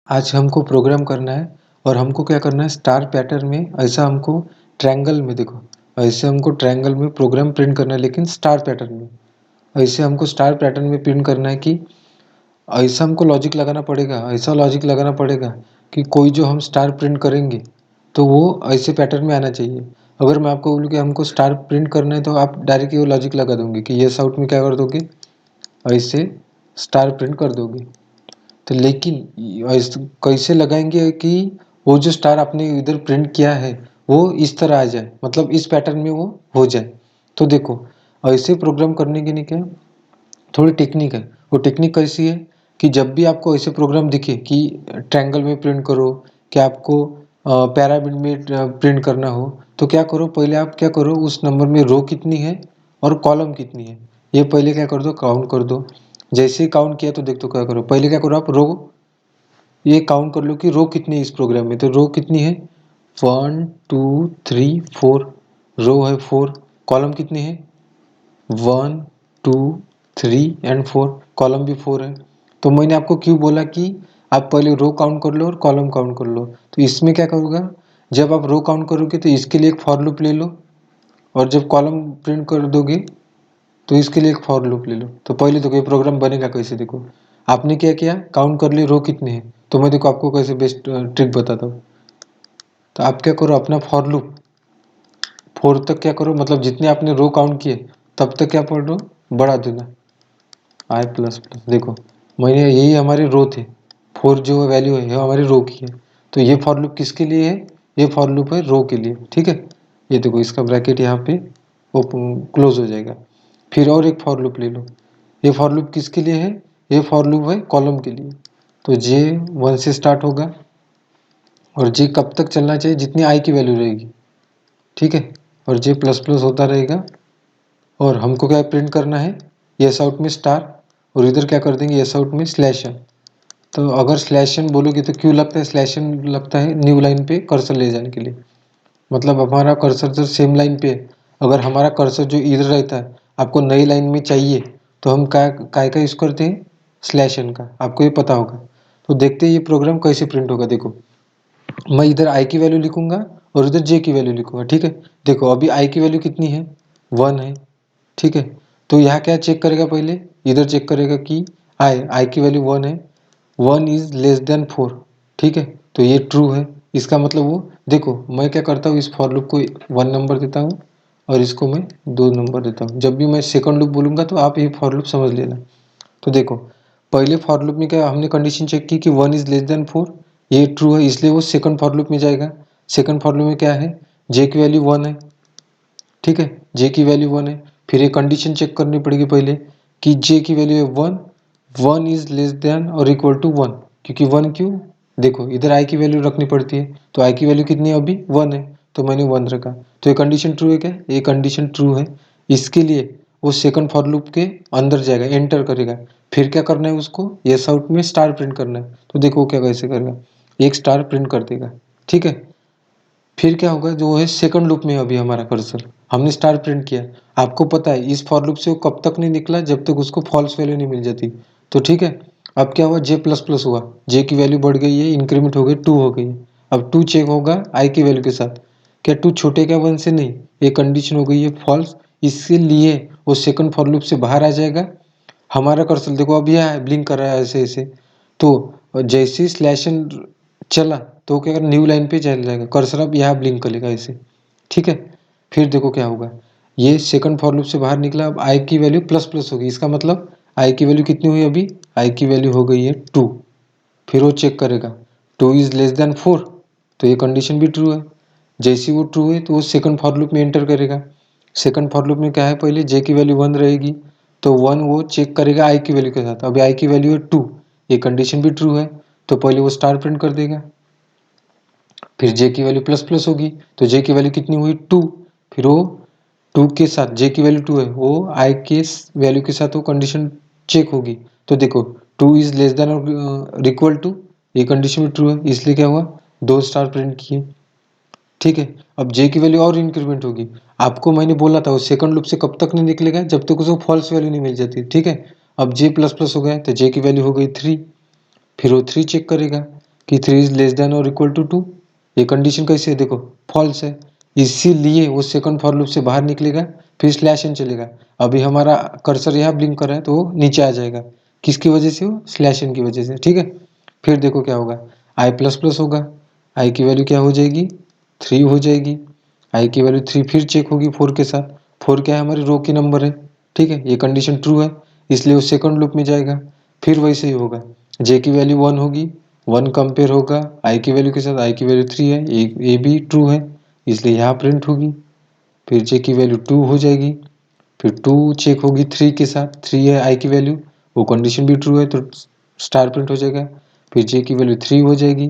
आज हमको प्रोग्राम करना है और हमको क्या करना है, स्टार पैटर्न में ऐसा हमको ट्रायंगल में, देखो ऐसे हमको ट्रायंगल में प्रोग्राम प्रिंट करना है, लेकिन स्टार पैटर्न में। ऐसे हमको स्टार पैटर्न में प्रिंट करना है कि ऐसा हमको लॉजिक लगाना पड़ेगा, ऐसा लॉजिक लगाना पड़ेगा कि कोई जो हम स्टार प्रिंट करेंगे तो वो ऐसे पैटर्न में आना चाहिए। अगर मैं आपको बोलूँ कि हमको स्टार प्रिंट करना है तो आप डायरेक्ट वो लॉजिक लगा दोगे कि येस आउट में क्या कर दोगे, ऐसे स्टार प्रिंट कर दोगे। तो लेकिन कैसे लगाएंगे कि वो जो स्टार आपने इधर प्रिंट किया है वो इस तरह आ जाए, मतलब इस पैटर्न में वो हो जाए। तो देखो ऐसे प्रोग्राम करने के लिए क्या थोड़ी टेक्निक है। वो टेक्निक कैसी है कि जब भी आपको ऐसे प्रोग्राम दिखे कि ट्रायंगल में प्रिंट करो, कि आपको पैरामिड में प्रिंट करना हो, तो क्या करो, पहले आप क्या करो, उस नंबर में रो कितनी है और कॉलम कितनी है ये पहले क्या कर दो, काउंट कर दो। जैसे ही काउंट किया तो देख, तो क्या करो, पहले क्या करो आप रो ये काउंट कर लो कि रो कितनी है इस प्रोग्राम में। तो रो कितनी है, 1 2 3 4, रो है 4। कॉलम कितनी है, 1 2 3 एंड 4, कॉलम भी 4 है। तो मैंने आपको क्यों बोला कि आप पहले रो काउंट कर लो और कॉलम काउंट कर लो। तो इसमें क्या करूँगा, जब आप रो काउंट करोगे तो इसके लिए एक फॉर लूप ले लो, और जब कॉलम प्रिंट कर दोगे तो इसके लिए एक फॉर लूप ले लो। तो पहले देखो ये प्रोग्राम बनेगा कैसे, देखो आपने क्या किया, काउंट कर लिए रो कितने हैं, तो मैं देखो आपको कैसे बेस्ट ट्रिक बताता हूँ। तो आप क्या करो, अपना फॉर लूप 4 तक क्या करो, मतलब जितने आपने रो काउंट किए तब तक क्या पढ़ लो, बढ़ा देना आई प्लस प्लस। देखो मैंने यही हमारे रो थे, 4 जो वैल्यू है ये हमारे रो की है। तो ये फॉर लूप किसके लिए है, ये फॉर लूप है रो के लिए, ठीक है। ये देखो इसका ब्रैकेट यहाँ पे क्लोज हो जाएगा। फिर और एक फॉर लूप ले लो, ये फॉर लूप किसके लिए है, ये फॉर लूप है कॉलम के लिए। तो जे 1 से स्टार्ट होगा और जे कब तक चलना चाहिए, जितनी आई की वैल्यू रहेगी, ठीक है। और जे प्लस प्लस होता रहेगा। और हमको क्या प्रिंट करना है, येस आउट में स्टार, और इधर क्या कर देंगे, येस आउट में स्लैश एन। तो अगर स्लैश एन बोलोगे तो क्यों लगता है स्लैश एन, लगता है न्यू लाइन पे कर्सर ले जाने के लिए। मतलब हमारा कर्सर जो सेम लाइन पे है, अगर हमारा कर्सर जो इधर रहता है आपको नई लाइन में चाहिए, तो हम काय का यूज़ करते हैं, स्लैश एन का, आपको ये पता होगा। तो देखते हैं ये प्रोग्राम कैसे प्रिंट होगा। देखो मैं इधर आई की वैल्यू लिखूंगा और इधर जे की वैल्यू लिखूंगा, ठीक है। देखो अभी आई की वैल्यू कितनी है, 1 है, ठीक है। तो यहाँ क्या चेक करेगा, पहले इधर चेक करेगा कि आई की वैल्यू 1 है, 1 इज लेस देन 4, ठीक है। तो ये ट्रू है, इसका मतलब वो, देखो मैं क्या करता हूँ, इस फॉर लूप को 1 नंबर देता हूँ और इसको मैं 2 नंबर देता हूँ। जब भी मैं सेकंड लूप बोलूँगा तो आप ये फॉर लूप समझ लेना। तो देखो पहले फॉर लूप में क्या हमने कंडीशन चेक की कि 1 इज लेस देन 4, ये ट्रू है, इसलिए वो सेकंड फॉर लूप में जाएगा। सेकंड फॉर लूप में क्या है, जे की वैल्यू 1 है, ठीक है, जे की वैल्यू 1 है। फिर ये कंडीशन चेक करनी पड़ेगी पहले कि जे की वैल्यू है 1, 1 इज लेस देन और इक्वल टू 1, क्योंकि 1 क्यों, देखो इधर आई की वैल्यू रखनी पड़ती है, तो आई की वैल्यू कितनी है अभी 1 है, तो मैंने 1 रखा। तो ये कंडीशन ट्रू है क्या, ये कंडीशन ट्रू है। इसके लिए वो सेकंड फॉर लूप के अंदर जाएगा, एंटर करेगा। फिर क्या करना है उसको, येस आउट में स्टार प्रिंट करना है। तो देखो क्या कैसे करेगा, एक स्टार प्रिंट कर देगा, ठीक है। फिर क्या होगा, जो है सेकंड लूप में अभी हमारा कर्सर, हमने स्टार प्रिंट किया। आपको पता है इस फॉर लूप से वो कब तक नहीं निकला, जब तक उसको फॉल्स वैल्यू नहीं मिल जाती। तो ठीक है, अब क्या हुआ, जे प्लस प्लस हुआ, जे की वैल्यू बढ़ गई है, इंक्रीमेंट हो गई, 2 हो गई है। अब 2 चेक होगा आई की वैल्यू के साथ, क्या 2 छोटे क्या 1 से नहीं, ये कंडीशन हो गई है फॉल्स। इसके लिए वो सेकंड फॉर लूप से बाहर आ जाएगा। हमारा कर्सर देखो अभी यहाँ ब्लिंक कर रहा है ऐसे ऐसे। तो जैसे ही स्लैश एन चला तो क्या न्यू लाइन पे चल जाएगा कर्सर, अब यहाँ ब्लिंक करेगा ऐसे, ठीक है। फिर देखो क्या होगा, ये सेकंड फॉर लूप से बाहर निकला, अब आई की वैल्यू प्लस प्लस होगी, इसका मतलब आई की वैल्यू कितनी हुई, अभी आई की वैल्यू हो गई है 2। फिर वो चेक करेगा 2 इज लेस देन 4, तो ये कंडीशन भी ट्रू है। जैसी वो ट्रू है तो वो सेकंड फॉर लूप में एंटर करेगा। सेकंड फॉर लूप में क्या है, पहले जे की वैल्यू 1 रहेगी, तो 1 वो चेक करेगा आई की वैल्यू के साथ, अभी आई की वैल्यू है 2, ये कंडीशन भी ट्रू है, तो पहले वो स्टार प्रिंट कर देगा। फिर जे की वैल्यू प्लस प्लस होगी, तो जे की वैल्यू कितनी हुई 2, फिर वो 2 के साथ, जे की वैल्यू 2 है, वो आई के वैल्यू के साथ वो कंडीशन चेक होगी। तो देखो 2 इज लेस देन और इक्वल टू, ये कंडीशन भी ट्रू है, इसलिए क्या हुआ, 2 स्टार प्रिंट किए, ठीक है। अब जे की वैल्यू और इंक्रीमेंट होगी, आपको मैंने बोला था वो सेकंड लूप से कब तक नहीं निकलेगा, जब तक उसको फॉल्स वैल्यू नहीं मिल जाती, ठीक है। अब जे प्लस प्लस हो गया तो जे की वैल्यू हो गई 3, फिर वो 3 चेक करेगा कि 3 इज लेस देन और इक्वल टू 2। ये कंडीशन कैसे है देखो, फॉल्स है, इसीलिए वो सेकंड फॉर लूप से बाहर निकलेगा, फिर स्लैश एन चलेगा। अभी हमारा कर्सर यहाँ ब्लिंक कर रहा है तो वो नीचे आ जाएगा, किसकी वजह से, वो स्लैश एन की वजह से, ठीक है। फिर देखो क्या होगा, आई प्लस प्लस होगा, आई की वैल्यू क्या हो जाएगी, 3 हो जाएगी। आई की वैल्यू 3 फिर चेक होगी 4 के साथ, 4 क्या है, हमारी रो की नंबर है, ठीक है, ये कंडीशन ट्रू है, इसलिए वो सेकंड लूप में जाएगा। फिर वैसे ही होगा, जे की वैल्यू 1 होगी, 1 कंपेयर होगा आई की वैल्यू के साथ, आई की वैल्यू 3 है, ये भी ट्रू है, इसलिए यहाँ प्रिंट होगी। फिर जे की वैल्यू 2 हो जाएगी, फिर 2 चेक होगी 3 के साथ, 3 है आई की वैल्यू, वो कंडीशन भी ट्रू है तो स्टार प्रिंट हो जाएगा। फिर जे की वैल्यू 3 हो जाएगी,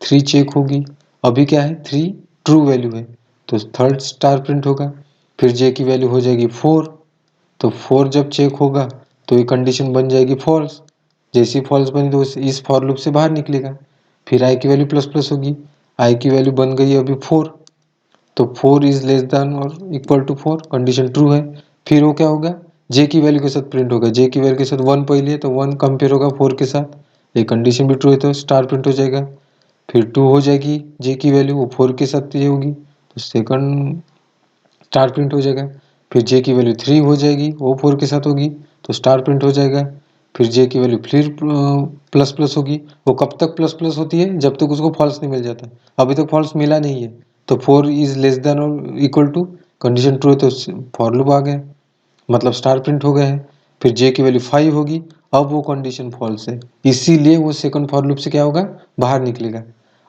3 चेक होगी, अभी क्या है, 3 ट्रू वैल्यू है तो थर्ड स्टार प्रिंट होगा। फिर जे की वैल्यू हो जाएगी 4, तो 4 जब चेक होगा तो ये कंडीशन बन जाएगी फॉल्स, जैसी फॉल्स बनी तो इस फॉर लूप से बाहर निकलेगा। फिर आई की वैल्यू प्लस प्लस होगी, आई की वैल्यू बन गई अभी 4, तो 4 इज लेस देन और इक्वल टू 4, कंडीशन ट्रू है। फिर वो क्या होगा, जे की वैल्यू के साथ प्रिंट होगा, जे की वैल्यू के साथ 1 पहले है तो 1 कंपेयर होगा 4 के साथ, ये कंडीशन भी ट्रू है तो स्टार प्रिंट हो जाएगा। फिर 2 हो जाएगी जे की वैल्यू, वो 4 के साथ ये होगी तो सेकंड स्टार प्रिंट हो जाएगा। फिर जे की वैल्यू 3 हो जाएगी, वो 4 के साथ होगी तो स्टार प्रिंट हो जाएगा। फिर जे की वैल्यू फिर प्लस प्लस होगी, वो कब तक प्लस प्लस होती है, जब तक उसको फॉल्स नहीं मिल जाता, अभी तक फॉल्स मिला नहीं है तो 4 इज लेस देन और इक्वल टू, कंडीशन ट्रू है तो फॉर लूप आ गया, मतलब स्टार प्रिंट हो गया है। फिर जे की वैल्यू 5 होगी, अब वो कंडीशन फॉल्स है, इसीलिए वो सेकंड फॉर लूप से क्या होगा, बाहर निकलेगा।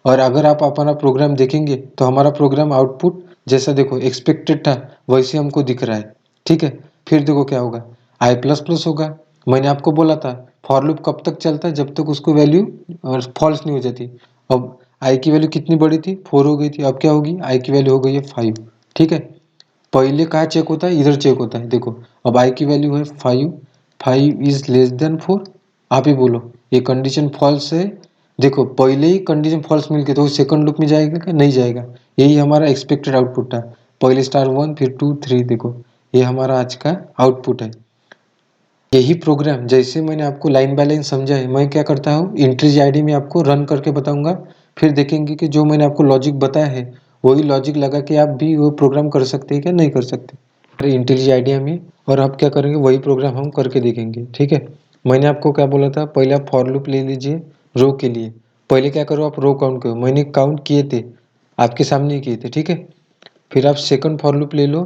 और अगर आप अपना प्रोग्राम देखेंगे तो हमारा प्रोग्राम आउटपुट जैसा देखो एक्सपेक्टेड था वैसे हमको दिख रहा है, ठीक है। फिर देखो क्या होगा, आई प्लस प्लस होगा, मैंने आपको बोला था फॉर लूप कब तक चलता है, जब तक उसको वैल्यू फॉल्स नहीं हो जाती। अब आई की वैल्यू कितनी बड़ी थी, 4 हो गई थी, अब क्या होगी, आई की वैल्यू हो गई है 5, ठीक है। पहले कहाँ चेक होता है, इधर चेक होता है, देखो अब आई की वैल्यू है 5, 5 इज लेस देन 4, आप ही बोलो ये कंडीशन फॉल्स है। देखो पहले ही कंडीशन फॉल्स मिल के तो सेकंड लूप में जाएगा क्या, नहीं जाएगा, यही हमारा एक्सपेक्टेड आउटपुट था, पहले स्टार 1 फिर 2 3, देखो ये हमारा आज का आउटपुट है। यही प्रोग्राम जैसे मैंने आपको लाइन बाय लाइन समझा है, मैं क्या करता हूँ इंट्रीज आईडी में आपको रन करके बताऊंगा, फिर देखेंगे कि जो मैंने आपको लॉजिक बताया है वही लॉजिक लगा के आप भी वो प्रोग्राम कर सकते हैं क्या, नहीं कर सकते, अरे इंटेलिज आइडिया में। और आप क्या करेंगे, वही प्रोग्राम हम करके देखेंगे, ठीक है। मैंने आपको क्या बोला था, पहले आप फॉर लूप ले लीजिए रो के लिए, पहले क्या करो आप रो काउंट करो, मैंने काउंट किए थे, आपके सामने ही किए थे, ठीक है। फिर आप सेकंड फॉर लूप ले लो,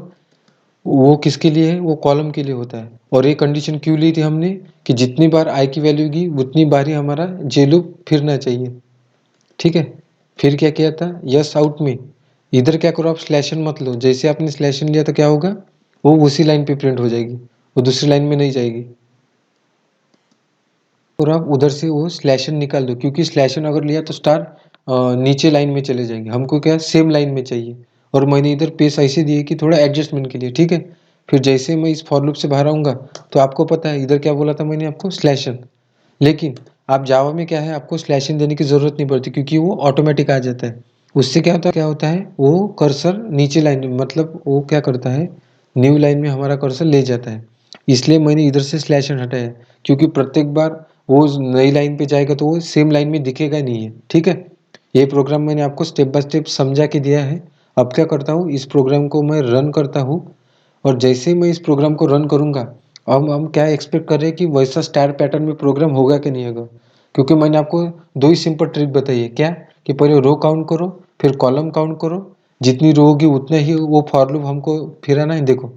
वो किसके लिए है, वो कॉलम के लिए होता है। और ये कंडीशन क्यों ली थी हमने, कि जितनी बार आई की वैल्यू की उतनी बार ही हमारा जे लूप फिरना चाहिए, ठीक है। फिर क्या किया था, यस आउट में इधर क्या करो आप स्लैशन मत लो, जैसे आपने स्लैशन लिया तो क्या होगा, वो उसी लाइन पे प्रिंट हो जाएगी, वो दूसरी लाइन में नहीं जाएगी। और आप उधर से वो स्लैशन निकाल दो, क्योंकि स्लैशन अगर लिया तो स्टार नीचे लाइन में चले जाएंगे, हमको क्या सेम लाइन में चाहिए। और मैंने इधर पेस ऐसे दिए कि थोड़ा एडजस्टमेंट के लिए, ठीक है। फिर जैसे मैं इस फॉर लूप से बाहर आऊँगा तो आपको पता है इधर क्या बोला था मैंने आपको, स्लैशन। लेकिन आप जावा में क्या है, आपको स्लैशिंग देने की ज़रूरत नहीं पड़ती, क्योंकि वो ऑटोमेटिक आ जाता है। उससे क्या होता है वो कर्सर नीचे लाइन में, मतलब वो क्या करता है, न्यू लाइन में हमारा कर्सर ले जाता है। इसलिए मैंने इधर से स्लैशन हटाया, क्योंकि प्रत्येक बार वो नई लाइन पे जाएगा तो वो सेम लाइन में दिखेगा नहीं है, ठीक है। ये प्रोग्राम मैंने आपको स्टेप बाय स्टेप समझा के दिया है। अब क्या करता हूँ, इस प्रोग्राम को मैं रन करता हूँ, और जैसे ही मैं इस प्रोग्राम को रन करूँगा, अब हम क्या एक्सपेक्ट कर रहे हैं कि वैसा स्टार पैटर्न में प्रोग्राम होगा कि नहीं होगा, क्योंकि मैंने आपको दो ही सिंपल ट्रिक बताई है, क्या कि पहले रो काउंट करो फिर कॉलम काउंट करो, जितनी रो होगी उतना ही वो फॉर लूप हमको फिराना है। देखो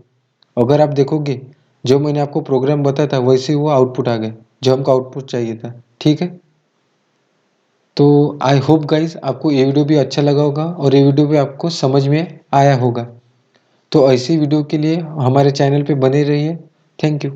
अगर आप देखोगे जो मैंने आपको प्रोग्राम बताया था वैसे ही वो आउटपुट आ गया, जो हमको आउटपुट चाहिए था, ठीक है। तो आई होप गाइज आपको ये वीडियो भी अच्छा लगा होगा और ये वीडियो भी आपको समझ में आया होगा। तो ऐसी वीडियो के लिए हमारे चैनल पे बने रहिए। Thank you.